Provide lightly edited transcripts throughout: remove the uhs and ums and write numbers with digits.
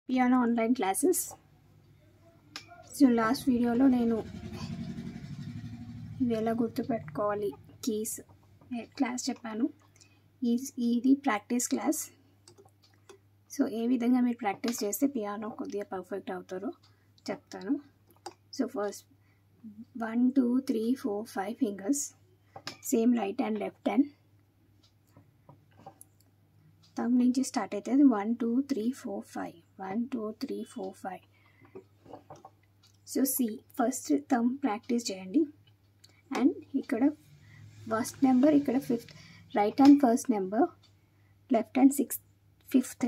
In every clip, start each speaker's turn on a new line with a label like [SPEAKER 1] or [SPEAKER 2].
[SPEAKER 1] Piano online classes. So last వీడియోలో నేను ఇవి ఎలా గుర్తుపెట్టుకోవాలి కీస్ క్లాస్ చెప్పాను. ఇది ప్రాక్టీస్ క్లాస్. సో ఏ విధంగా మీరు ప్రాక్టీస్ చేస్తే పియానో కొద్దిగా పర్ఫెక్ట్ అవుతారో చెప్తాను. So first 1 2 3 4 5 fingers, same right hand left hand. Thumb నుంచి స్టార్ట్ అవుతుంది. 1 2 3 4 5 1 2 3 4 5. సో ఫస్ట్ థంబ్ ప్రాక్టీస్ చేయండి. అండ్ ఇక్కడ ఫస్ట్ నెంబర్, ఇక్కడ fifth. Right hand first number, left hand fifth.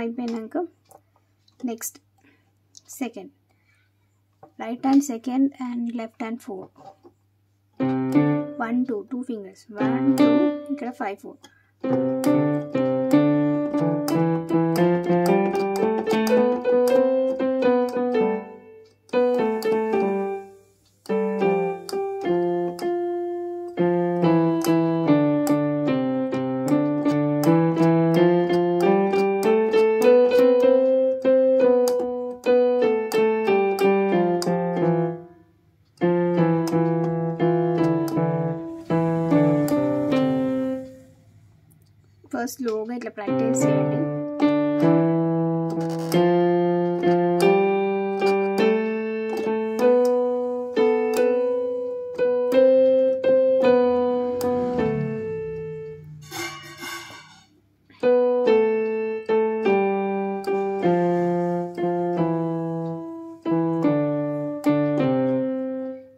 [SPEAKER 1] అయిపోయినాక next second, right hand second and left hand 4 1 2 2 fingers 1 2, ఇక్కడ 5 4. First స్లోగా ఇట్లా practice చేయండి.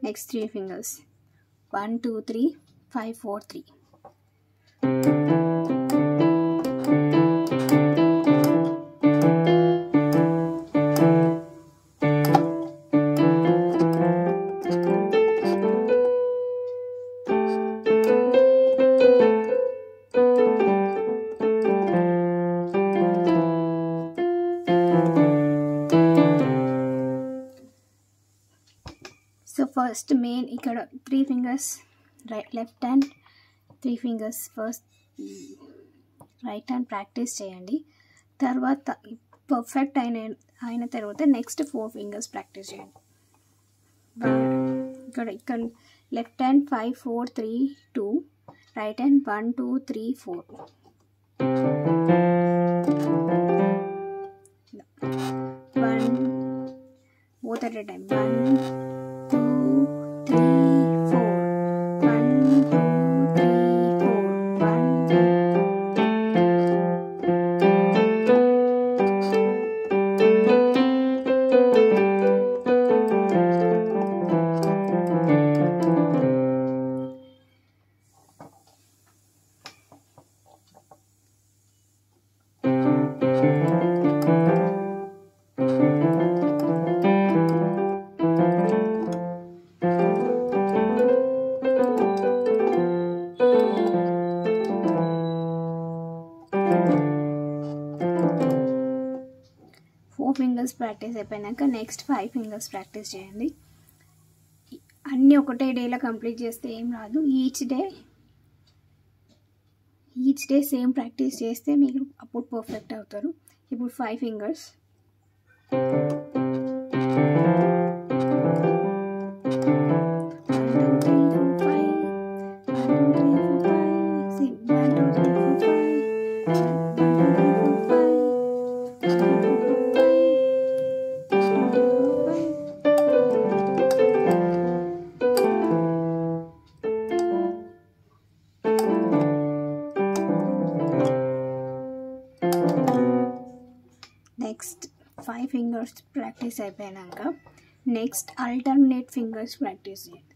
[SPEAKER 1] Next 3 fingers 1 2 3 5 4 3. So first main ఇక్కడ 3 fingers left hand, 3 fingers first right hand practice చేయండి. తర్వాత perfect అయిన తర్వాత నెక్స్ట్ 4 ఫింగర్స్ ప్రాక్టీస్ చేయండి. ఇక్కడ left hand 5 4 3 2, right hand 1 2 3 4. 1 both at a time. 1 2 3 4 1 2 3 4 1 fingers practice అయిపోయినాక నెక్స్ట్ 5 ఫింగర్స్ ప్రాక్టీస్ చేయండి. అన్నీ ఒకటే డేలో కంప్లీట్ చేస్తే ఏం రాదు. ఈచ్ డే సేమ్ ప్రాక్టీస్ చేస్తే మీరు అప్పుడు పర్ఫెక్ట్ అవుతారు. ఇప్పుడు 5 ఫింగర్స్ నెక్స్ట్ 5 ఫింగర్స్ ప్రాక్టీస్ అయిపోయాక నెక్స్ట్ ఆల్టర్నేట్ ఫింగర్స్ ప్రాక్టీస్ చేయండి.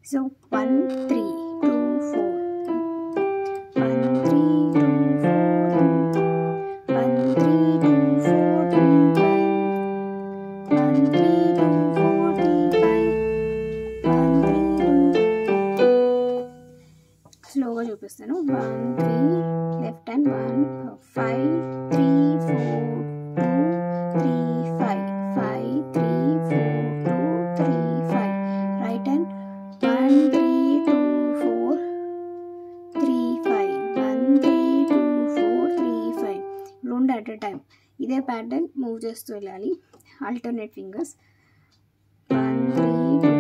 [SPEAKER 1] సో 1 3 2 4 1 3 2 4 1 3 2 4 3 5 1 3 2 4 3 5 1 3 2 స్లోగా చూపిస్తాను. 1 3 లెఫ్ట్ హ్యాండ్ 1 5 3 4 2 3 5 5 3 4 2 3 5 రైట్ హ్యాండ్ 1 3 2 4 3 5 1 3 2 4 3 5 రెండు అట్ ఎ టైం. ఇదే ప్యాటర్న్ మూవ్ చేస్తూ వెళ్ళాలి. ఆల్టర్నేట్ ఫింగర్స్ 1 3 2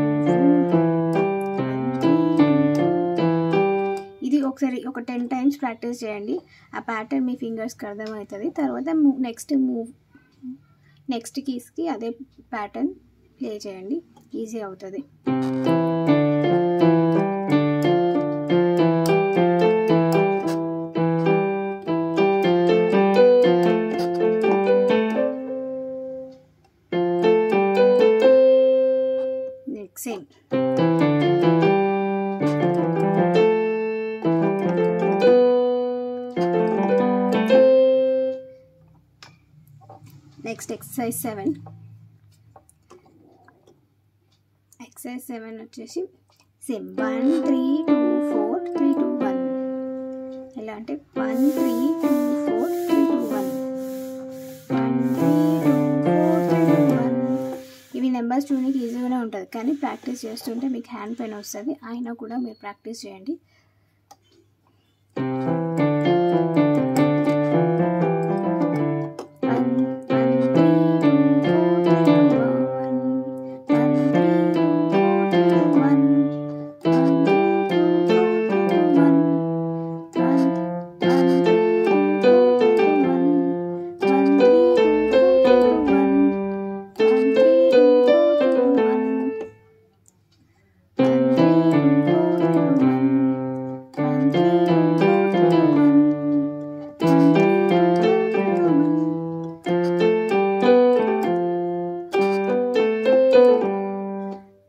[SPEAKER 1] ఇది ఒకసారి ఒక 10 టైమ్స్ ప్రాక్టీస్ చేయండి. ఆ ప్యాటర్న్ మీ ఫింగర్స్కి అర్థమవుతుంది. తర్వాత నెక్స్ట్ కీస్కి అదే ప్యాటర్న్ ప్లే చేయండి, ఈజీ అవుతుంది. Next same next exercise 7. Exercise 7 వచ్చేసి సేమ్ 1 3 2 4 3 2 1. ఎలా అంటే 1 3 2 4 3 2 1 1 3 2 4 3 2 1. ఇవి నెంబర్స్ చూడడానికి ఈజీగానే ఉంటుంది, కానీ ప్రాక్టీస్ చేస్తుంటే మీకు హ్యాండ్ పెయిన్ వస్తుంది. అయినా కూడా మీరు ప్రాక్టీస్ చేయండి.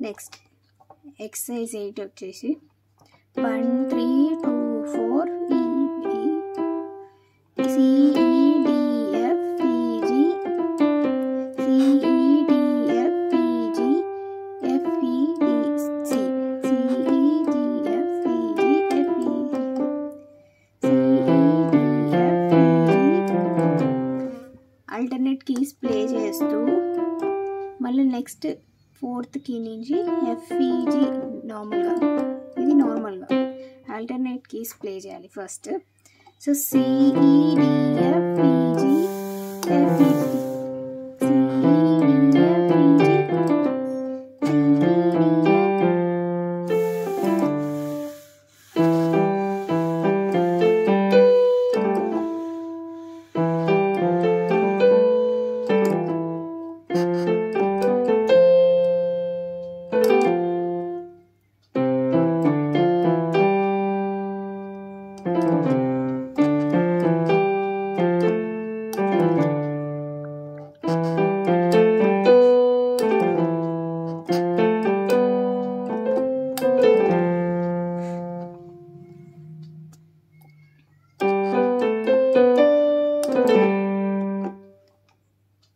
[SPEAKER 1] నెక్స్ట్ ఎక్సర్సైజ్ 8 వచ్చేసి 1 3 2 4 C E D F E G C E D F E G F E D C C E D F E G F E C E D F E G. Alternate keys play చేస్తూ మళ్ళీ next 4th key నుంచి FEG నార్మల్గా, ఇది నార్మల్గా alternate keys play చేయాలి first. So CEDFEG FEG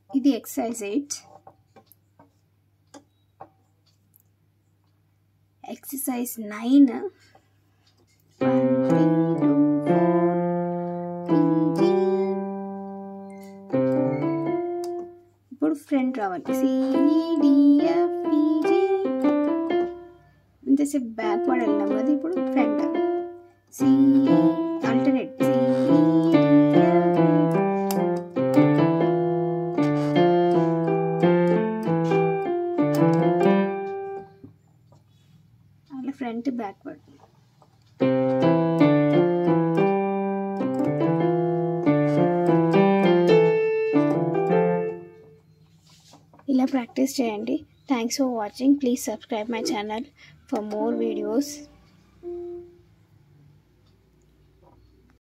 [SPEAKER 1] ఇది exercise 8. Exercise 9 1 3 2 4 ఇప్పుడు front రావాలి. CEDFEG ఇంతసేపు బ్యాక్వర్డ్ వెళ్ళాం కదా, ఇప్పుడు ఫ్రంట్ ఆల్టర్నేట్ అలా ఫ్రంట్ బ్యాక్వర్డ్. ఇలా ప్రాక్టీస్ చేయండి. Thanks for watching. Please subscribe my channel for more videos.